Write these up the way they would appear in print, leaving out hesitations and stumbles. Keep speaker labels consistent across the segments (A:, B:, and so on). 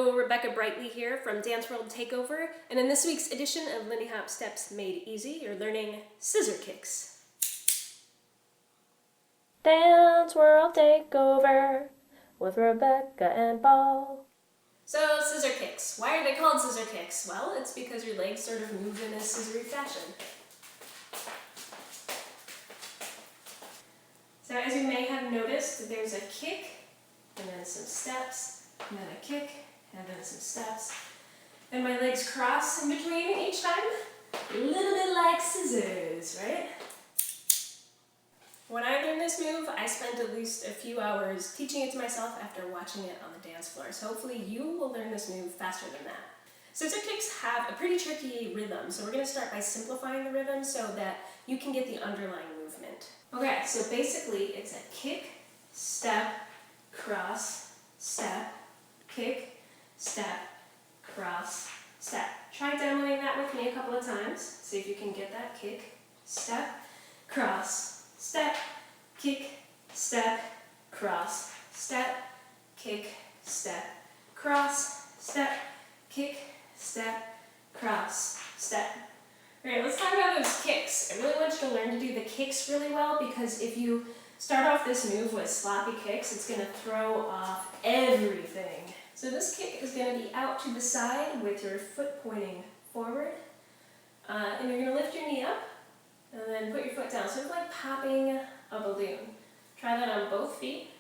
A: Hello, Rebecca Brightly here from Dance World Takeover, and in this week's edition of Lindy Hop Steps Made Easy, you're learning scissor kicks.
B: Dance World Takeover with Rebecca and Paul.
A: So, scissor kicks. Why are they called scissor kicks? Well, it's because your legs sort of move in a scissory fashion. So as you may have noticed, there's a kick, and then some steps, and then a kick, and then some steps. And my legs cross in between each time. A little bit like scissors, right? When I learned this move, I spent at least a few hours teaching it to myself after watching it on the dance floor. So hopefully you will learn this move faster than that. Scissor kicks have a pretty tricky rhythm, so we're going to start by simplifying the rhythm so that you can get the underlying movement. Okay, so basically it's a kick, step, cross, step, kick, step, cross, step. Try demoing that with me a couple of times. See if you can get that kick, step, cross, step, kick, step, cross, step, kick, step, cross, step, kick, step, cross, step. Alright, let's talk about those kicks. I really want you to learn to do the kicks really well because if you start off this move with sloppy kicks, it's going to throw off everything. So this kick is going to be out to the side with your foot pointing forward. And you're going to lift your knee up and then put your foot down, sort of like popping a balloon. Try that on both feet.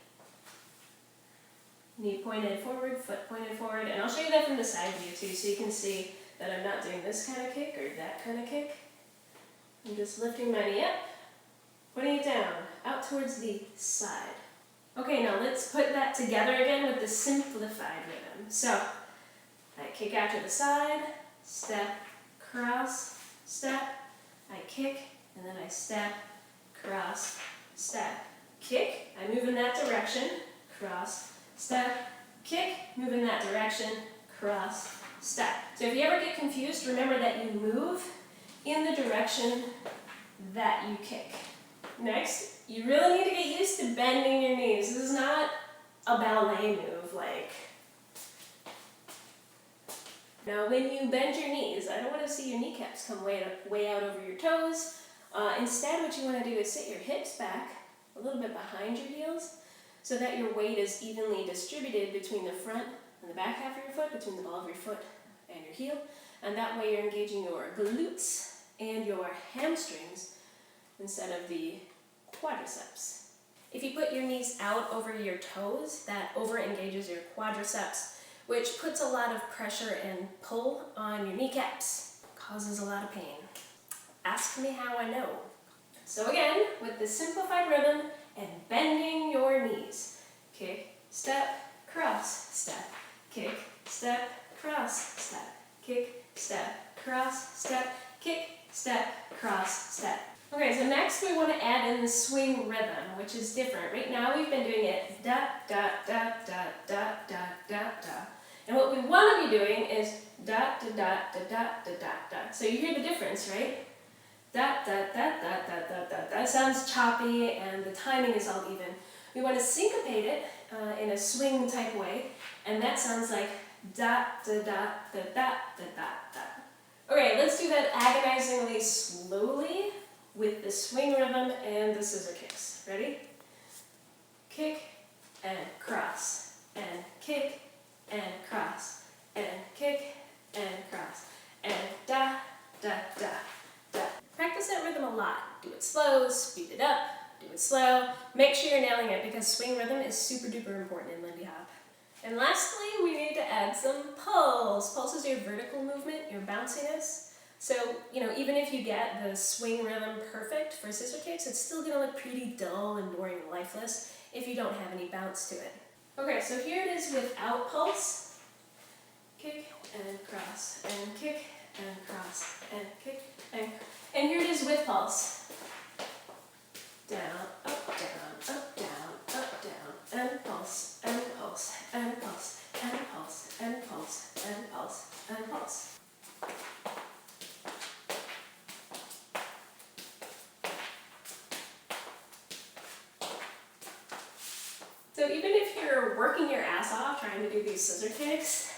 A: Knee pointed forward, foot pointed forward, and I'll show you that from the side view too, so you can see that I'm not doing this kind of kick or that kind of kick. I'm just lifting my knee up, putting it down, out towards the side. Okay, now let's put that together again with the simplified rhythm. So, I kick out to the side, step, cross, step, I kick, and then I step, cross, step, kick, I move in that direction, cross, step, kick, move in that direction, cross, step. So if you ever get confused, remember that you move in the direction that you kick. Next, you really need to get used to bending your knees. This is not a ballet move like. Now when you bend your knees, I don't want to see your kneecaps come way out over your toes. Instead, what you want to do is sit your hips back a little bit behind your heels so that your weight is evenly distributed between the front and the back half of your foot, between the ball of your foot and your heel. And that way you're engaging your glutes and your hamstrings instead of the quadriceps. If you put your knees out over your toes, that over-engages your quadriceps, which puts a lot of pressure and pull on your kneecaps, causes a lot of pain. Ask me how I know. So again, with the simplified rhythm and bending your knees. Kick, step, cross, step, kick, step, cross, step, kick, step, cross, step, kick, step, cross, step. Okay, so next we want to add in the swing rhythm, which is different. Right now we've been doing it da da da da da da da da. And what we want to be doing is da da da da da da da da. So you hear the difference, right? Da da da da da da da. That sounds choppy and the timing is all even. We want to syncopate it in a swing type way, and that sounds like da da da da da da da da. Okay, let's do that agonizingly slowly with the swing rhythm and the scissor kicks. Ready? Kick and cross and kick and cross and kick and cross and da da da da. Practice that rhythm a lot. Do it slow, speed it up, do it slow. Make sure you're nailing it because swing rhythm is super duper important in Lindy Hop. And lastly, we need to add some pulse. Pulse is your vertical movement, your bounciness. So, even if you get the swing rhythm perfect for scissor kicks, it's still going to look pretty dull and boring and lifeless if you don't have any bounce to it. Okay, so here it is without pulse. Kick and cross, and kick and cross, and kick and here it is with pulse. Down, up, down, up, down, up, down, and pulse, and pulse, and pulse, and pulse, and pulse, and pulse, and pulse. So even if you're working your ass off trying to do these scissor kicks,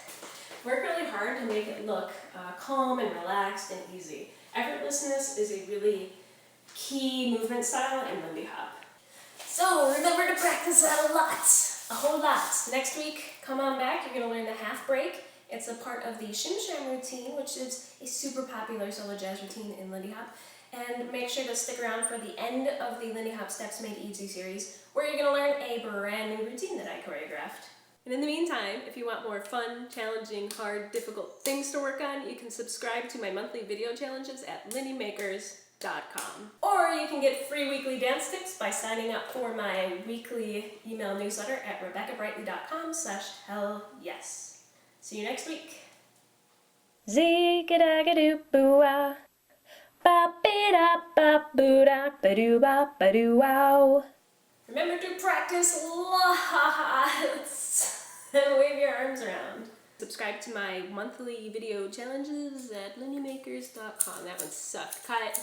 A: work really hard to make it look calm and relaxed and easy. Effortlessness is a really key movement style in Lindy Hop. So remember to practice that a whole lot. Next week, come on back, you're gonna learn the half break. It's a part of the Shim Sham routine, which is a super popular solo jazz routine in Lindy Hop. And make sure to stick around for the end of the Lindy Hop Steps Made Easy series, where you're gonna learn a brand new routine that I choreographed. And in the meantime, if you want more fun, challenging, hard, difficult things to work on, you can subscribe to my monthly video challenges at lindymakers.com. Or you can get free weekly dance tips by signing up for my weekly email newsletter at rebeccabrightly.com/hellyes. See you next week.
B: Zee-ga-da-ga-doo-boo-ah. Ba-be-da-ba-boo-da-ba-doo-ba-ba-doo-wow.
A: Remember to practice lots and wave your arms around. Subscribe to my monthly video challenges at lindymakers.com. That one sucked. Cut.